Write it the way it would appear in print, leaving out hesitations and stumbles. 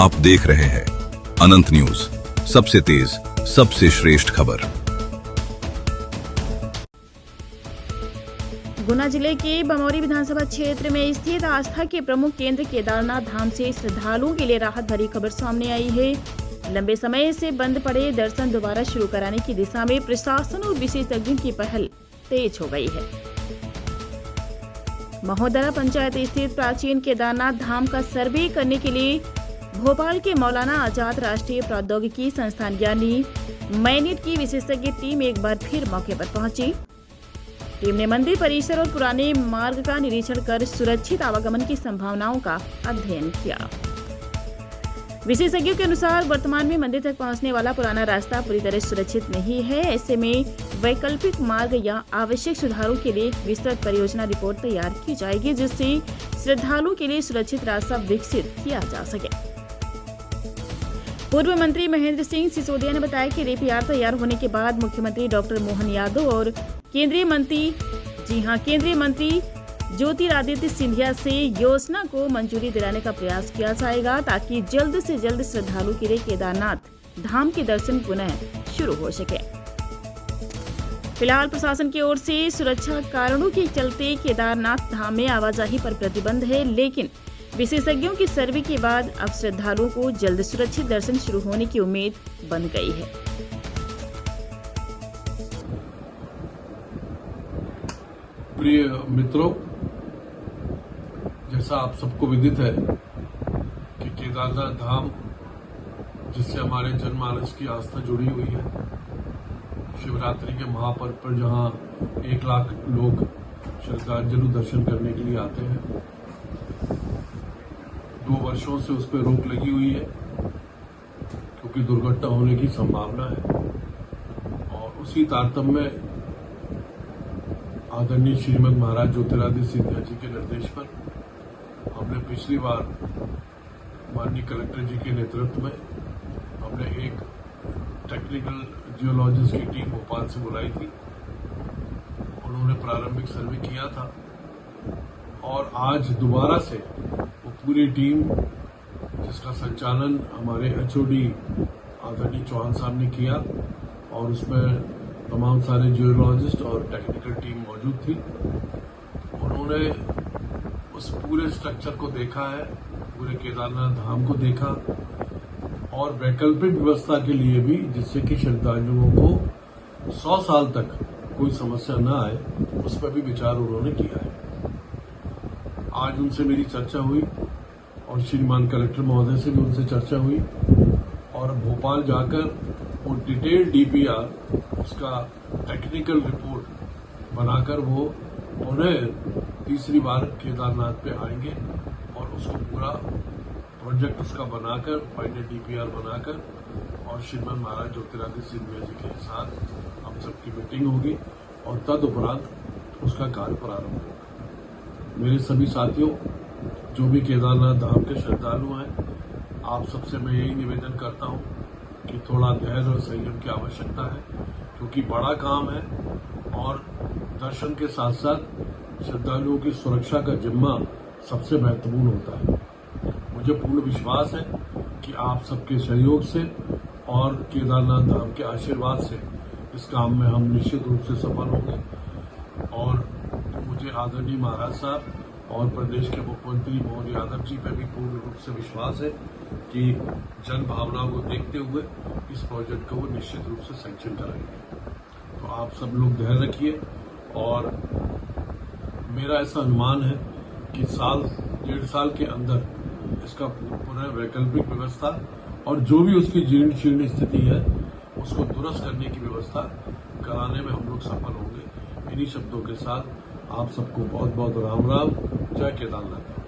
आप देख रहे हैं अनंत न्यूज, सबसे तेज सबसे श्रेष्ठ खबर। गुना जिले के बमौरी विधानसभा क्षेत्र में स्थित आस्था के प्रमुख केंद्र केदारनाथ धाम से श्रद्धालुओं के लिए राहत भरी खबर सामने आई है। लंबे समय से बंद पड़े दर्शन दोबारा शुरू कराने की दिशा में प्रशासन और विशेषज्ञों की पहल तेज हो गई है। महोदरा पंचायत स्थित प्राचीन केदारनाथ धाम का सर्वे करने के लिए भोपाल के मौलाना आजाद राष्ट्रीय प्रौद्योगिकी संस्थान यानी मैनिट की विशेषज्ञ टीम एक बार फिर मौके पर पहुंची। टीम ने मंदिर परिसर और पुराने मार्ग का निरीक्षण कर सुरक्षित आवागमन की संभावनाओं का अध्ययन किया। विशेषज्ञों के अनुसार वर्तमान में मंदिर तक पहुंचने वाला पुराना रास्ता पूरी तरह सुरक्षित नहीं है। ऐसे में वैकल्पिक मार्ग या आवश्यक सुधारों के लिए विस्तृत परियोजना रिपोर्ट तैयार की जाएगी, जिससे श्रद्धालुओं के लिए सुरक्षित रास्ता विकसित किया जा सके। पूर्व मंत्री महेंद्र सिंह सिसोदिया ने बताया कि डीपीआर तैयार होने के बाद मुख्यमंत्री डॉक्टर मोहन यादव और केंद्रीय मंत्री ज्योतिरादित्य सिंधिया से योजना को मंजूरी दिलाने का प्रयास किया जाएगा, ताकि जल्द से जल्द श्रद्धालु के लिए केदारनाथ धाम के दर्शन पुनः शुरू हो सके। फिलहाल प्रशासन की ओर से सुरक्षा कारणों के चलते केदारनाथ धाम में आवाजाही पर प्रतिबंध है, लेकिन विशेषज्ञों की सर्वे के बाद अब श्रद्धालुओं को जल्द सुरक्षित दर्शन शुरू होने की उम्मीद बन गई है। प्रिय मित्रों, जैसा आप सबको विदित है कि केदारनाथ धाम, जिससे हमारे जनमानस की आस्था जुड़ी हुई है, शिवरात्रि के महापर्व पर जहां 1 लाख लोग श्रद्धांजलि दर्शन करने के लिए आते हैं, 2 वर्षों से उस पर रोक लगी हुई है क्योंकि दुर्घटना होने की संभावना है। और उसी तारतम्य में आदरणीय श्रीमद महाराज ज्योतिरादित्य सिंधिया जी के निर्देश पर हमने पिछली बार माननीय कलेक्टर जी के नेतृत्व में हमने एक टेक्निकल जियोलॉजिस्ट की टीम भोपाल से बुलाई थी। उन्होंने प्रारंभिक सर्वे किया था और आज दोबारा से वो पूरी टीम, जिसका संचालन हमारे एचओडी आदरणीय चौहान साहब ने किया और उसमें तमाम सारे जियोलॉजिस्ट और टेक्निकल टीम मौजूद थी, उन्होंने उस पूरे स्ट्रक्चर को देखा है, पूरे केदारनाथ धाम को देखा और वैकल्पिक व्यवस्था के लिए भी, जिससे कि श्रद्धालुओं को 100 साल तक कोई समस्या न आए, उस पर भी विचार उन्होंने किया है। आज उनसे मेरी चर्चा हुई और श्रीमान कलेक्टर महोदय से भी उनसे चर्चा हुई और भोपाल जाकर वो डिटेल डीपीआर, उसका टेक्निकल रिपोर्ट बनाकर वो उन्हें तीसरी बार केदारनाथ पे आएंगे और उसको पूरा प्रोजेक्ट उसका बनाकर, फाइनल डीपीआर बनाकर और श्रीमान महाराज ज्योतिरादित्य सिंधिया जी के साथ हम सबकी मीटिंग होगी और तदुपरांत उसका कार्य प्रारंभ होगा। मेरे सभी साथियों, जो भी केदारनाथ धाम के श्रद्धालु हैं, आप सबसे मैं यही निवेदन करता हूं कि थोड़ा धैर्य और संयम की आवश्यकता है, क्योंकि बड़ा काम है और दर्शन के साथ साथ श्रद्धालुओं की सुरक्षा का जिम्मा सबसे महत्वपूर्ण होता है। मुझे पूर्ण विश्वास है कि आप सबके सहयोग से और केदारनाथ धाम के आशीर्वाद से इस काम में हम निश्चित रूप से सफल होंगे। और मुझे आदरणीय महाराज साहब और प्रदेश के मुख्यमंत्री मोहन यादव जी पर भी पूर्ण रूप से विश्वास है कि जन भावनाओं को देखते हुए इस प्रोजेक्ट को वो निश्चित रूप से सैंक्शन कराएंगे। तो आप सब लोग धैर्य रखिए और मेरा ऐसा अनुमान है कि 1.5 साल के अंदर इसका पुनः वैकल्पिक व्यवस्था और जो भी उसकी जीर्ण शीर्ण स्थिति है उसको दुरुस्त करने की व्यवस्था कराने में हम लोग सफल होंगे। इन्हीं शब्दों के साथ आप सबको बहुत बहुत राम राम। जय केदारनाथ।